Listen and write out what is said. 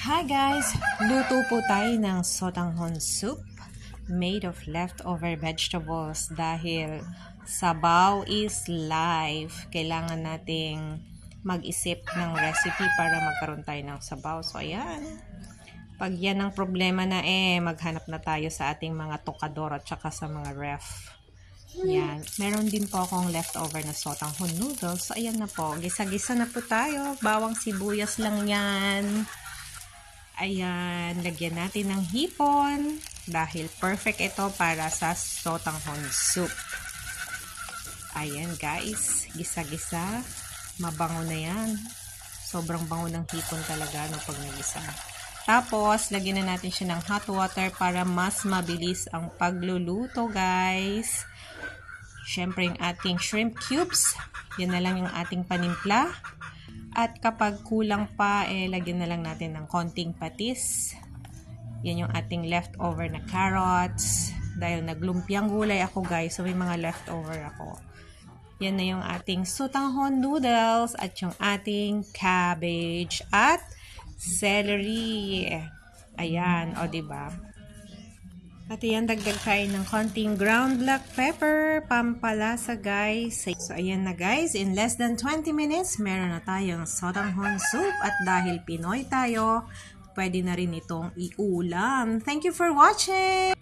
Hi guys! Luto po tayo ng sotanghon soup made of leftover vegetables dahil sabaw is life. Kailangan nating mag-isip ng recipe para magkaroon tayo ng sabaw. So ayan, pag yan ang problema na maghanap na tayo sa ating mga tokador at saka sa mga ref. Yan. Meron din po akong leftover na sotanghon noodles. So ayan na po, gisa-gisa na po tayo. Bawang sibuyas lang yan. Ayan, lagyan natin ng hipon dahil perfect ito para sa sotanghon soup. Ayan guys, gisa-gisa, mabango na yan. Sobrang bango ng hipon talaga no, pag nagisa. Tapos, lagyan na natin siya ng hot water para mas mabilis ang pagluluto guys. Siyempre yung ating shrimp cubes, yan na lang yung ating panimpla. At kapag kulang pa, lagyan na lang natin ng konting patis. Yan yung ating leftover na carrots. Dahil naglumpiang gulay ako guys, so may mga leftover ako. Yan na yung ating sotanghon noodles at yung ating cabbage at celery. Ayan, o diba? At yan, dagdag tayo ng konting ground black pepper, pampalasa guys. So ayan na guys, in less than 20 minutes, meron na tayong sotanghon soup. At dahil Pinoy tayo, pwede na rin itong iulam. Thank you for watching!